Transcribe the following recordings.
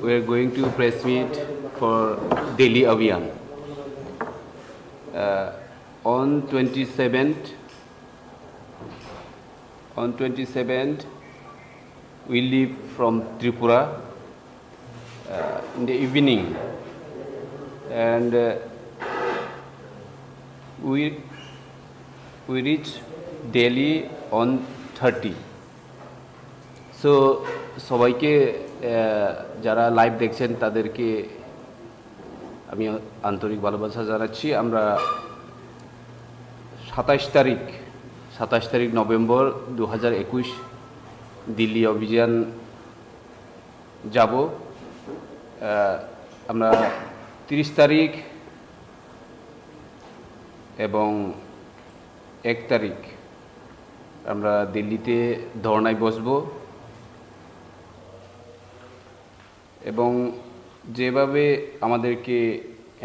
we are going to press meet for Delhi Abhiyan. On 27th, we leave from Tripura in the evening, and we reach Delhi on 30. So সবাইকে যারা live দেখছেন তাদেরকে আমি আন্তরিক ভালোবাসা জানাচ্ছি। আমরা 27 তারিখ নভেম্বর 2021 দিল্লি অভিযান যাব। আমরা 30 তারিখ এবং 1 তারিখ আমরা দিল্লিতে ধর্নায় বসব এবং যেভাবে আমাদেরকে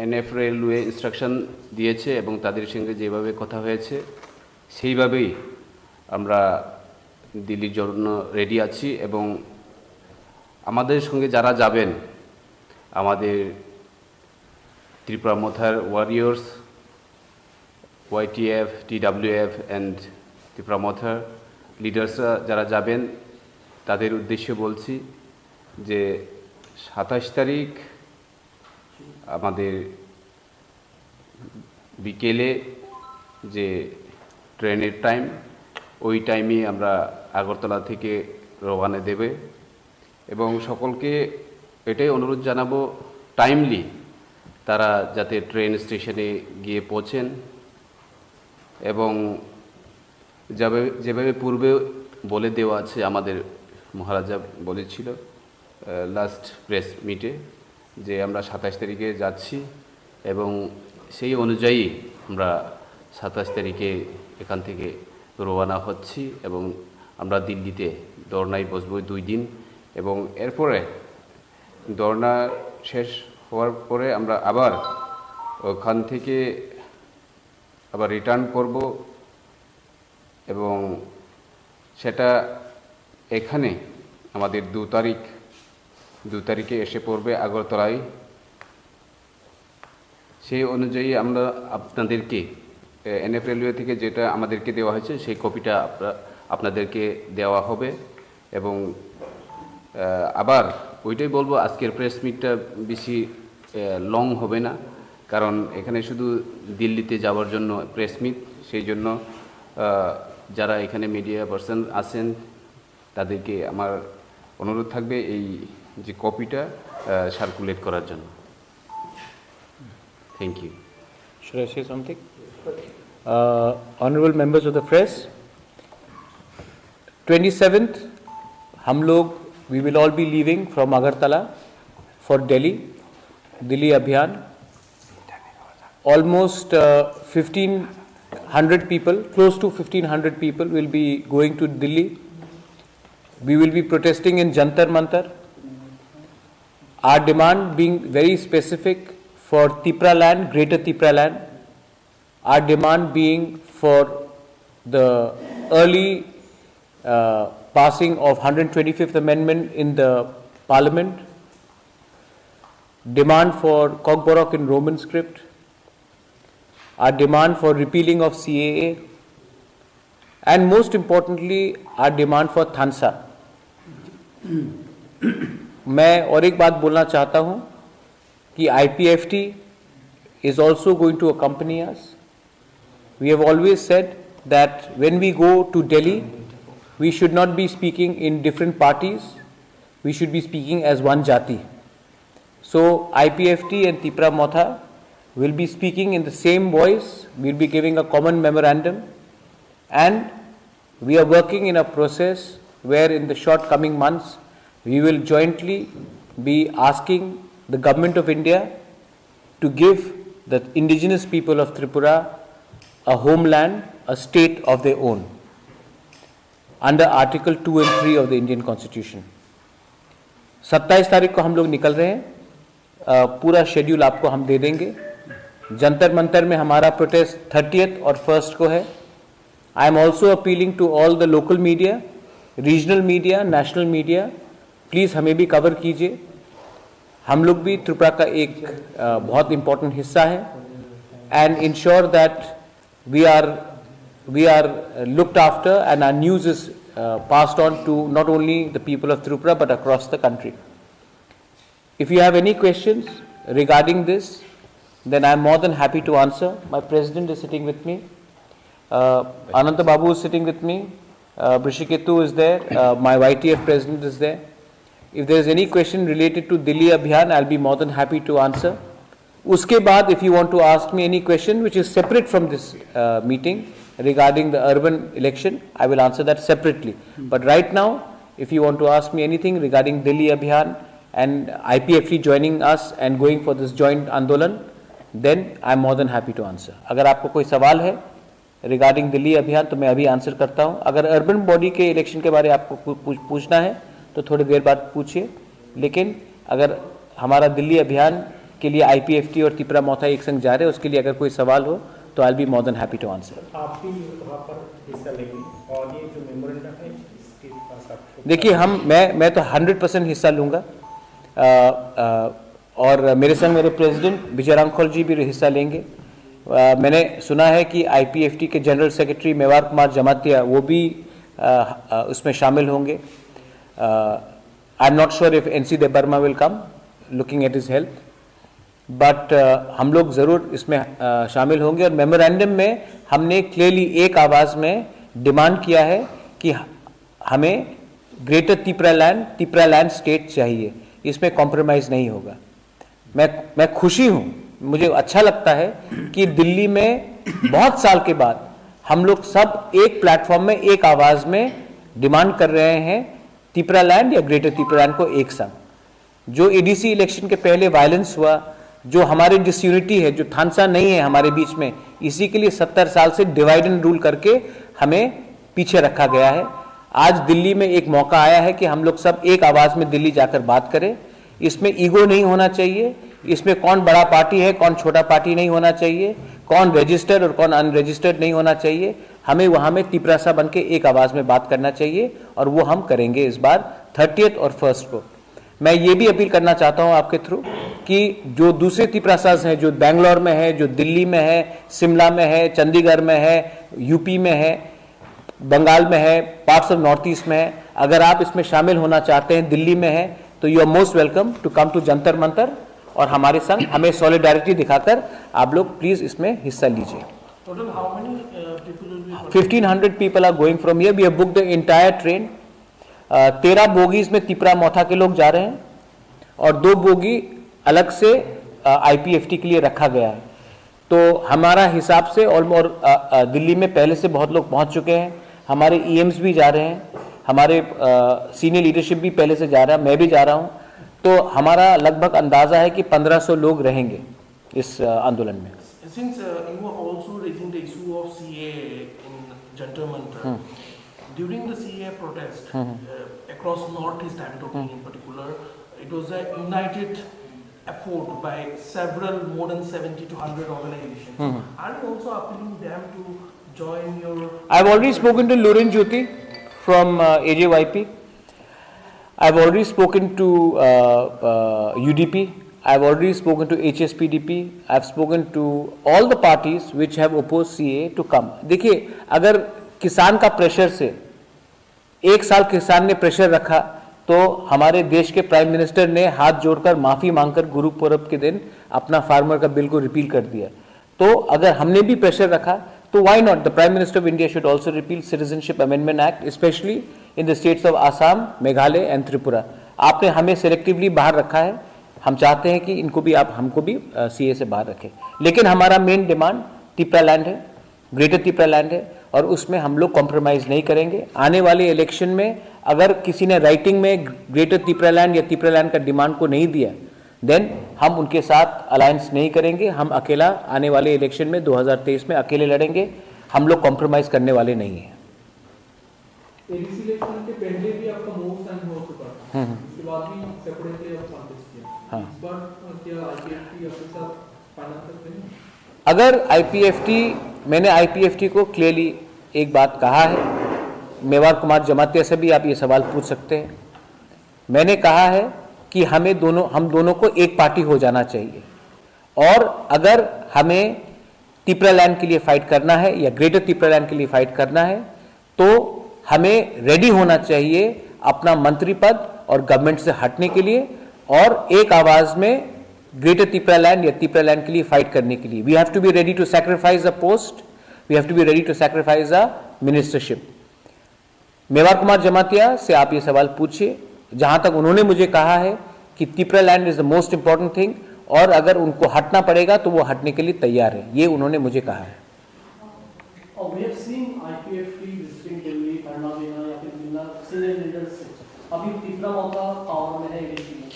এনএফ রেলওয়ে ইনস্ট্রাকশন দিয়েছে এবং তাদের সঙ্গে যেভাবে কথা হয়েছে সেইভাবেই আমরা দিল্লির জন্য রেডি আছি। এবং আমাদের সঙ্গে যারা যাবেন, আমাদের ত্রিপুরা মোথার warriors, YTF, TWF and Tripura মোথার লিডার্সরা যারা যাবেন তাদের উদ্দেশ্যে বলছি যে 27 তারিখ আমাদের বিকেলে যে ট্রেনের টাইম, ওই টাইমে আমরা আগরতলা থেকে রওনা দেবে এবং সকলকে এটাই অনুরোধ জানাবো টাইমলি তারা যাতে ট্রেন স্টেশনে গিয়ে পৌঁছেন এবং যেভাবে পূর্বে বলে দেওয়া আছে, আমাদের মহারাজা বলেছিল লাস্ট প্রেস মিটে যে আমরা 27 তারিখে যাচ্ছি এবং সেই অনুযায়ী আমরা 27 তারিখে এখান থেকে রওনা হচ্ছি এবং আমরা দিল্লিতে ধর্নায় বসবো 2 দিন এবং এরপরে ধর্না শেষ হওয়ার পরে আমরা আবার ওখান থেকে আবার রিটার্ন করব এবং সেটা এখানে আমাদের 2 তারিখে এসে পড়বে আগরতলায়। সেই অনুযায়ী আমরা আপনাদেরকে এনএফ রেলওয়ে থেকে যেটা আমাদেরকে দেওয়া হয়েছে সেই কপিটা আপনাদেরকে দেওয়া হবে এবং আবার ওইটাই বলবো, আজকের প্রেস মিটটা বেশি লং হবে না, কারণ এখানে শুধু দিল্লিতে যাওয়ার জন্য প্রেস মিট। সেই জন্য যারা এখানে মিডিয়া পার্সন আছেন তাদেরকে আমার অনুরোধ থাকবে এই যে কপিটা সার্কুলেট করার জন্য। Thank you. Should I say something? Honorable members of the press, 27th हम लोग we will all be leaving from Agartala for Delhi Abhiyan. Almost 1,500 people, close to 1,500 people will be going to Delhi. We will be protesting in Jantar Mantar. Our demand being very specific for Tipra land, Greater Tipra land. Our demand being for the early passing of 125th Amendment in the Parliament. Demand for Kokborok in Roman script. Our demand for repealing of CAA. And most importantly, our demand for Thansa. मैं और एक बात बोलना चाहता हूं कि IPFT is also going to accompany us. We have always said that when we go to Delhi, we should not be speaking in different parties. We should be speaking as one jati. So IPFT and Tripura Motha will be speaking in the same voice. We will be giving a common memorandum, and we are working in a process where in the short coming months we will jointly be asking the government of India to give the indigenous people of Tripura a homeland, a state of their own under Article 2 and 3 of the Indian Constitution. 27 तारीख को हम लोग निकल रहे हैं, पूरा schedule आपको हम दे देंगे। जंतर मंतर में हमारा प्रोटेस्ट 30th और 1st को है। I am also appealing to all the local media, regional media, national media, please हमें भी कवर कीजिए। हम लोग भी त्रिपुरा का एक बहुत इम्पोर्टेंट हिस्सा है and ensure that we are looked after and our news is passed on to not only the people of Tripura but across the country. If you have any questions regarding this, then I am more than happy to answer. My president is sitting with me. Ananta Babu is sitting with me. Brishiketu is there. My YTF president is there. If there is any question related to Delhi Abhiyan, I'll be more than happy to answer. Uske baad, if you want to ask me any question which is separate from this meeting regarding the urban election, I will answer that separately. But right now, if you want to ask me anything regarding Delhi Abhiyan and IPFT joining us and going for this joint Andolan, then I am more than happy to answer. अगर आपको कोई सवाल है regarding Delhi अभियान तो मैं अभी answer करता हूं. अगर अर्बन बॉडी के इलेक्शन के बारे में आपको पूछना है तो थोड़ी देर बाद पूछिए. लेकिन अगर हमारा दिल्ली अभियान के लिए आईपीएफटी और त्रिपुरा मोथा एक संग जा रहे हैं, उसके लिए अगर कोई सवाल हो तो I will be more than happy to answer. आप भी वहाँ पर हिस्सा लेंगे और ये जो मेमोरेंडम है इसके पास आपको देखिए मैं तो 100% हिस्सा लूँगा और मेरे संग मेरे प्रेसिडेंट विजय रांखोल जी भी हिस्सा लेंगे. मैंने सुना है कि आईपीएफटी के जनरल सेक्रेटरी मेवार कुमार जमातिया वो भी उसमें शामिल होंगे. I am not sure if NC Debbarma will come looking at his health, but हम लोग ज़रूर इसमें शामिल होंगे. और मेमोरेंडम में हमने क्लियरली एक आवाज़ में डिमांड किया है कि हमें ग्रेटर त्रिपुरा लैंड स्टेट चाहिए, इसमें कॉम्प्रोमाइज़ नहीं होगा. मैं खुशी हूँ, मुझे अच्छा लगता है कि दिल्ली में बहुत साल के बाद हम लोग सब एक प्लेटफॉर्म में एक आवाज़ में डिमांड कर रहे हैं त्रिपुरा लैंड या ग्रेटर त्रिपुरा लैंड को एक संग. जो एडीसी इलेक्शन के पहले वायलेंस हुआ, जो हमारे डिसयूनिटी है, जो थानसा नहीं है हमारे बीच में, इसी के लिए 70 साल से डिवाइड एंड रूल करके हमें पीछे रखा गया है. आज दिल्ली में एक मौका आया है कि हम लोग सब एक आवाज़ में दिल्ली जाकर बात करें. इसमें ईगो नहीं होना चाहिए, इसमें कौन बड़ा पार्टी है कौन छोटा पार्टी नहीं होना चाहिए, कौन रजिस्टर्ड और कौन अनरजिस्टर्ड नहीं होना चाहिए. हमें वहाँ में त्रिपुरा सा बन के एक आवाज़ में बात करना चाहिए और वो हम करेंगे इस बार 30 और 1 को. मैं ये भी अपील करना चाहता हूँ आपके थ्रू कि जो दूसरे त्रिपुरासाज हैं, जो बेंगलोर में है, जो दिल्ली में है, शिमला में है, चंडीगढ़ में है, यूपी में है, बंगाल में है, पार्ट्स ऑफ नॉर्थ ईस्ट में है, अगर आप इसमें शामिल होना चाहते हैं, दिल्ली में है, तो you are most welcome to come to Jantar Mantar और हमारे संग हमें सॉलिडारिटी दिखाकर आप लोग प्लीज इसमें हिस्सा लीजिए. Total how many people will be? 1500 people are going from here. We have booked the entire train. 13 bogies में त्रिपुरा मोथा के लोग जा रहे हैं और 2 बोगी अलग से आईपीएफटी के लिए रखा गया है. तो हमारा हिसाब से और दिल्ली में पहले से बहुत लोग पहुंच चुके हैं. हमारे ईएम्स भी जा रहे हैं, हमारे सीनियर लीडरशिप भी पहले से जा रहा है, मैं भी जा रहा हूं. तो हमारा लगभग अंदाजा है कि 1500 लोग रहेंगे इस आंदोलन में. Since you are also raising the issue of CA in Jantar Mantar, during the CA protest across Northeast Amtoping in particular, it was a united effort by several more than 70 to 100 organizations. Are you also appealing them to join your? I've already spoken to Lurin Jyoti from AJYP. I've already spoken to UDP. I've already spoken to HSPDP. I've spoken to all the parties which have opposed CA to come. देखिए, अगर किसान का pressure से एक साल किसान ने pressure रखा तो हमारे देश के प्राइम मिनिस्टर ने हाथ जोड़कर माफी मांगकर गुरु पूरब के दिन अपना फार्मर का बिल को रिपील कर दिया. तो अगर हमने भी प्रेशर रखा तो why not? The Prime Minister of India should also repeal Citizenship Amendment Act, especially in the states of Assam, Meghalaya and Tripura. आपने हमें सेलेक्टिवली बाहर रखा है. हम चाहते हैं कि इनको भी आप हमको भी सीए से बाहर रखें. लेकिन हमारा मेन डिमांड त्रिपुरा लैंड है, ग्रेटर त्रिपुरा लैंड है और उसमें हम लोग कॉम्प्रोमाइज़ नहीं करेंगे. आने वाले इलेक्शन में अगर किसी ने राइटिंग में ग्रेटर त्रिपुरा लैंड या त्रिपुरा लैंड का डिमांड को नहीं दिया, देन हम उनके साथ अलायंस नहीं करेंगे. हम अकेला आने वाले इलेक्शन में 2023 में अकेले लड़ेंगे. हम लोग कॉम्प्रोमाइज़ करने वाले नहीं हैं. एडीसी इलेक्शन के पहले भी आपका मूव टाइम हो चुका है, उसके बाद भी सेपरेटली आप कॉन्टेस्ट किया. हाँ. इस बार क्या आईपीएफटी अपने साथ फाइनल करते हैं? अगर मैंने आईपीएफटी को क्लियरली एक बात कहा है, मेवार कुमार जमातिया से भी आप ये सवाल पूछ सकते हैं. मैंने कहा है कि हम दोनों को एक पार्टी हो जाना चाहिए, और अगर हमें तिपरालैंड के लिए फाइट करना है या ग्रेटर तिपरालैंड के लिए फाइट करना है तो हमें रेडी होना चाहिए अपना मंत्री पद और गवर्नमेंट से हटने के लिए और एक आवाज में ग्रेटर तिपरालैंड या तिपरालैंड के लिए फाइट करने के लिए. We have to be ready to sacrifice a post, we have to be ready to sacrifice a ministership. Mewar Kumar Jamatia से आप ये सवाल पूछिए. जहां तक उन्होंने मुझे कहा है कि Tipraland is the most important thing, और अगर उनको हटना पड़ेगा तो वो हटने के लिए तैयार है, ये उन्होंने मुझे कहा है. We have seen IPFT visiting Delhi, धरना देना या फिर मिलना senior leaders से. अभी तीसरा मौका पावर में है ADC में.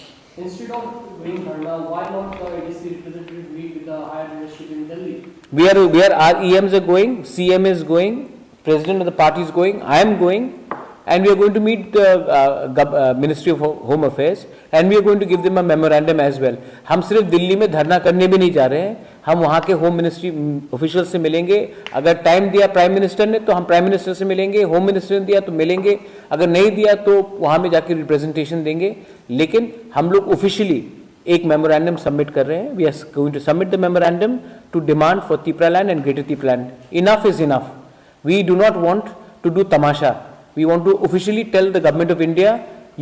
Instead of doing धरना, why not the ADC representative meet with the higher leadership in Delhi? Our EMs are going, CM is going, President of the party is going, I am going, and we are going to meet the Ministry of Home Affairs and we are going to give them a memorandum as well. हम सिर्फ दिल्ली में धरना करने भी नहीं जा रहे हैं, हम वहाँ के होम मिनिस्ट्री ऑफिशियल से मिलेंगे. अगर टाइम दिया प्राइम मिनिस्टर ने तो हम प्राइम मिनिस्टर से मिलेंगे, होम मिनिस्टर ने दिया तो मिलेंगे, अगर नहीं दिया तो वहाँ में जाके रिप्रेजेंटेशन देंगे. लेकिन हम लोग ऑफिशियली एक मेमोरेंडम सबमिट कर रहे हैं. We are going to submit the memorandum to demand for Tipraland and greater Tipraland. Enough is enough. We do not want to do तमाशा. We want to officially tell the government of India,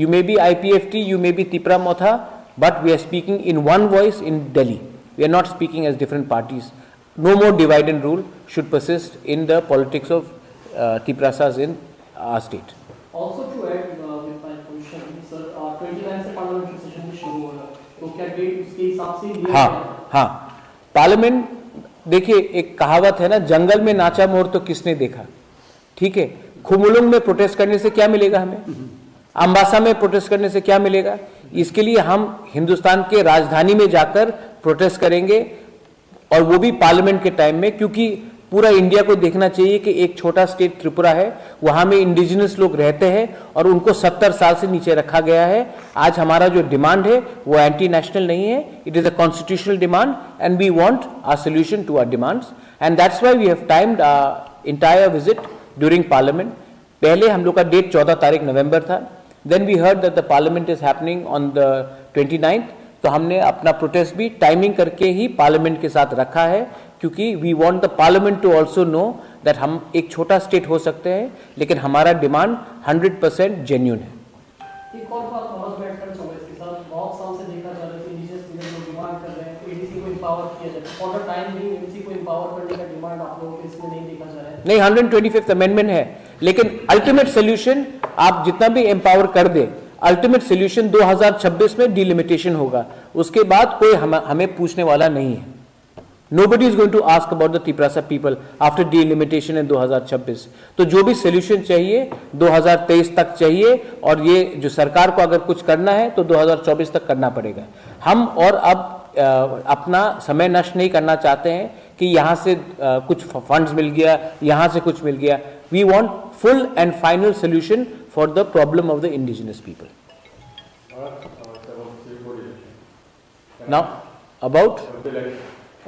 you may be IPFT, you may be Tipra Motha, but we are speaking in one voice in Delhi. We are not speaking as different parties. No more divide and rule should persist in the politics of Tiprasas in our state. Also to add with my question, sir, 29 से parliamentary session भी शुरू हो रहा है, तो क्या date उसके हिसाब से लिया हाँ गया? हाँ, पार्लियामेंट देखिए, एक कहावत है ना, जंगल में नाचा मोर तो किसने देखा. ठीक है, खुमुलुंग में प्रोटेस्ट करने से क्या मिलेगा हमें, अम्बासा में प्रोटेस्ट करने से क्या मिलेगा. इसके लिए हम हिंदुस्तान के राजधानी में जाकर प्रोटेस्ट करेंगे, और वो भी पार्लियामेंट के टाइम में, क्योंकि पूरा इंडिया को देखना चाहिए कि एक छोटा स्टेट त्रिपुरा है, वहां में इंडिजिनस लोग रहते हैं और उनको 70 साल से नीचे रखा गया है. आज हमारा जो डिमांड है वो एंटी नेशनल नहीं है, it is a constitutional demand and we want a solution to our demands, and that's why we have timed entire visit during parliament. पहले हम लोग का डेट 14 तारीख नवंबर था. Then we heard that the parliament is happening on the 29th, तो हमने अपना प्रोटेस्ट भी टाइमिंग करके ही पार्लियामेंट के साथ रखा है, क्योंकि we want the parliament to also know that हम एक छोटा स्टेट हो सकते हैं लेकिन हमारा डिमांड 100% जेन्युइन है. एक और बात समझ में करना चाहूँगा इसके साथ, बहुत साल से देखा जा रहा है कि इंडिजिनस लीडर लोग डिमांड कर रहे हैं कि एडीसी को एम्पावर किया जाए. फॉर द टाइम भी एडीसी को एम्पावर करने का डिमांड आप लोगों के इसमें नहीं देखा जा रहा है. नहीं, 125th अमेंडमेंट है, लेकिन अल्टीमेट सोल्यूशन आप जितना भी एम्पावर कर दे, अल्टीमेट सोल्यूशन 2026 में डिलिमिटेशन होगा. उसके बाद कोई हमें पूछने वाला नहीं है. Nobody is going to ask about the Tiprasa people after delimitation in 2026. तो जो भी सोल्यूशन चाहिए 2023 तक चाहिए, और ये जो सरकार को अगर कुछ करना है तो 2024 तक करना पड़ेगा. हम और अब अपना समय नष्ट नहीं करना चाहते हैं कि यहाँ से कुछ फंड्स मिल गया, यहाँ से कुछ मिल गया. We want full and final solution for the problem of the indigenous people. Now about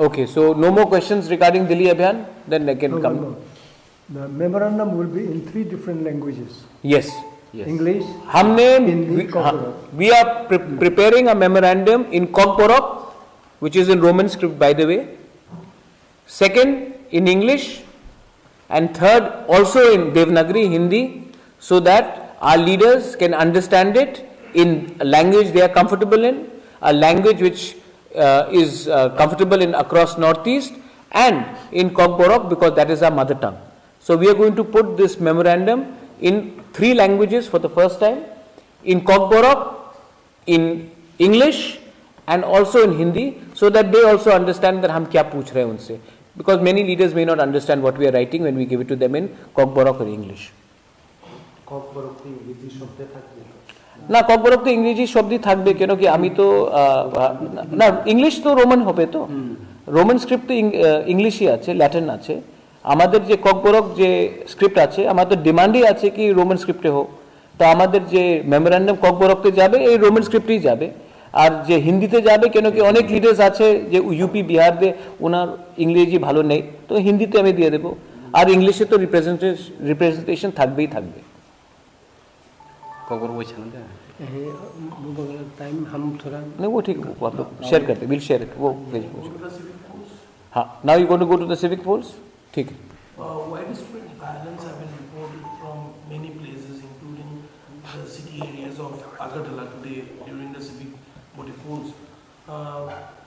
okay, so no more questions regarding Delhi Abhiyan, then they can come. The memorandum will be in 3 different languages. Yes. English. हमने Hindi, Kokborok. we are preparing a memorandum in Kokborok, which is in Roman script, by the way. Second in English, and third also in Devanagari Hindi, so that our leaders can understand it in a language they are comfortable in, a language which is comfortable in across Northeast, and in Kokborok, because that is our mother tongue. So we are going to put this memorandum in 3 languages for the first time, in Kokborok, in English, and also in Hindi, so that they also understand that हम क्या पूछ रहे हैं उनसे, because many leaders may not understand what we are writing when we give it to them in Kokborok or English. না, ককবরক তো ইংরেজি শব্দই থাকবে, কেন কি আমি তো না, ইংলিশ তো রোমান হবে, তো রোমান স্ক্রিপ্ট তো ইংলিশই আছে, ল্যাটিন আছে. আমাদের যে ককবরক যে স্ক্রিপ্ট আছে, আমাদের ডিমান্ডই আছে কি রোমান স্ক্রিপ্টে হোক. তো আমাদের যে মেমোরেন্ডাম ককবরকতে যাবে এই রোমান স্ক্রিপ্টেই যাবে, আর যে হিন্দিতে যাবে, কেন কি অনেক লিডার্স আছে যে ইউপি বিহার দিয়ে ওনার ইংরেজি ভালো নেই, তো হিন্দিতে আমি দিয়ে দেবো, আর ইংলিশে তো রিপ্রেজেন্টেশন থাকবেই থাকবে. খবর বলছেন टाइम हम थोड़ा नहीं वो ठीक है, वो आप लोग शेयर करते, विल शेयर इट, वो भेज Go to the civic polls. हाँ, now you going to go to the civic polls, ठीक है. Widespread violence have been reported from many places, including the city areas of Agartala today during the civic voting polls.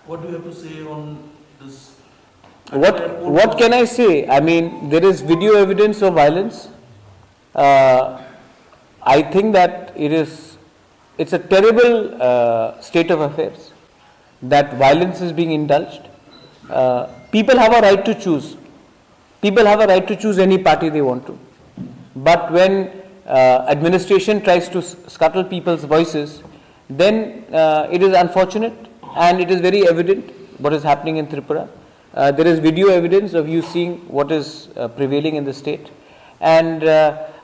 What do you have to say on this? What can I say? I mean, there is video evidence of violence. I think that it's a terrible state of affairs that violence is being indulged. People have a right to choose. People have a right to choose any party they want to. But when administration tries to scuttle people's voices, then it is unfortunate and it is very evident what is happening in Tripura. There is video evidence of you seeing what is prevailing in the state. And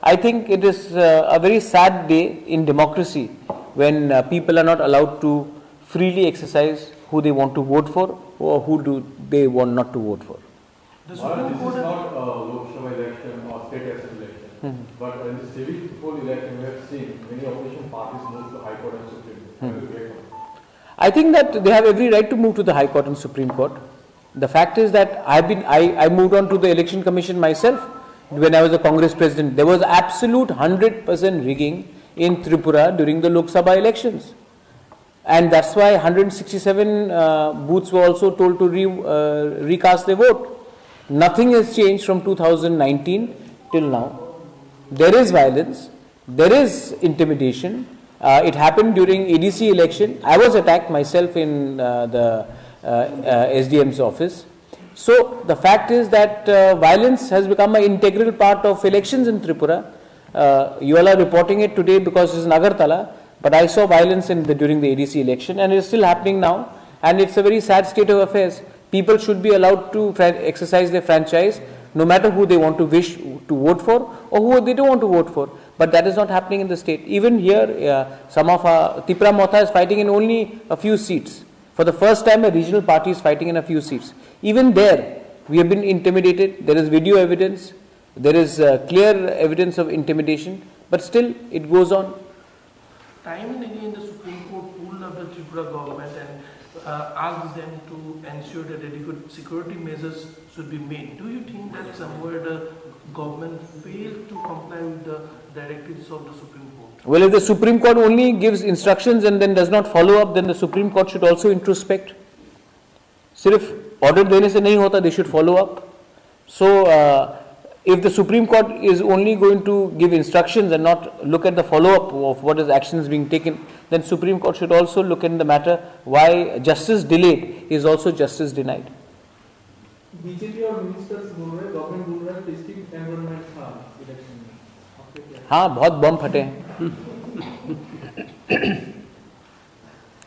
I think it is a very sad day in democracy when people are not allowed to freely exercise who they want to vote for or who do they want not to vote for. The This Supreme is Court not Lok Sabha election or state assembly election, but in the civic poll election we have seen many opposition parties move to High Court and Supreme Court. I think that they have every right to move to the High Court and Supreme Court. The fact is that I moved on to the Election Commission myself when I was a Congress president. There was absolute 100% rigging in Tripura during the Lok Sabha elections. And that's why 167 booths were also told to recast their vote. Nothing has changed from 2019 till now. There is violence, there is intimidation. It happened during ADC election. I was attacked myself in the SDM's office. So the fact is that violence has become an integral part of elections in Tripura. You all are reporting it today because it's in Agartala, but I saw violence during the ADC election and it is still happening now, and it's a very sad state of affairs. People should be allowed to exercise their franchise no matter who they want to wish to vote for or who they don't want to vote for. But that is not happening in the state. Even here, some of our Tipra Motha is fighting in only a few seats. For the first time, a regional party is fighting in a few seats. Even there, we have been intimidated. There is video evidence. There is clear evidence of intimidation. But still, it goes on. time and again the Supreme Court pulled up the Tripura government and asked them to ensure that adequate security measures should be made. Do you think that somewhere the government failed to comply with the directives of the Supreme Court? Well, if the Supreme Court only gives instructions and then does not follow up, then the Supreme Court should also introspect. Sirf order dene se nahi hota, they should follow up. So, if the Supreme Court is only going to give instructions and not look at the follow-up of what is actions being taken, then Supreme Court should also look in the matter why justice delayed is also justice denied. BJP और ministers बोल रहे हैं, government बोल रहा है testing environment था election में. आपके क्या? हाँ, बहुत बम फटे हैं.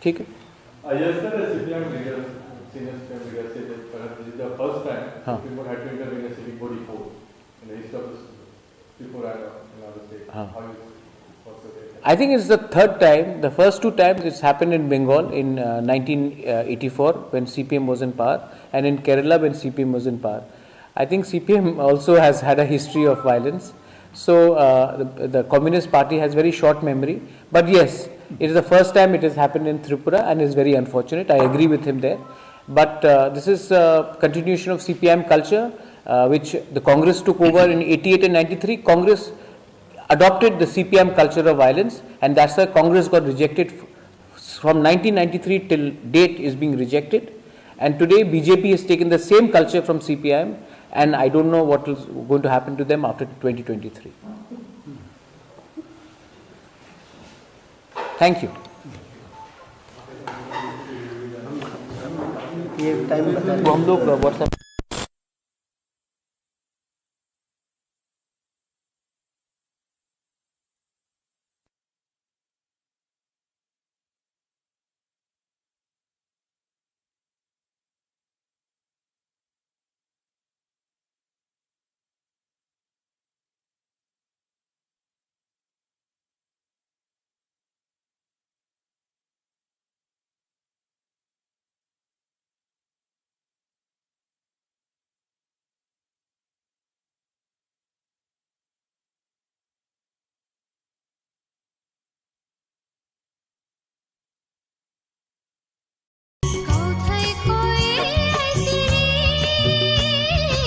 ठीक है. Yesterday, CPM leader, senior CPM leader said that perhaps this is the first time Supreme Court had to intervene in a civic body court in the history of Tripura and other states. Huh. How is what's the data? I think it's the third time. The first two times it's happened in Bengal in 1984 when CPM was in power, and in Kerala when CPM was in power. I think CPM also has had a history of violence. So the Communist Party has very short memory. But yes, it is the first time it has happened in Tripura and is very unfortunate. I agree with him there. But this is a continuation of CPM culture, which the Congress took over in 88 and 93. Congress adopted the CPM culture of violence, and that's why Congress got rejected from 1993 till date is being rejected. And today BJP has taken the same culture from CPM, and I don't know what is going to happen to them after 2023. Thank you. ये time बता वो हम लोग WhatsApp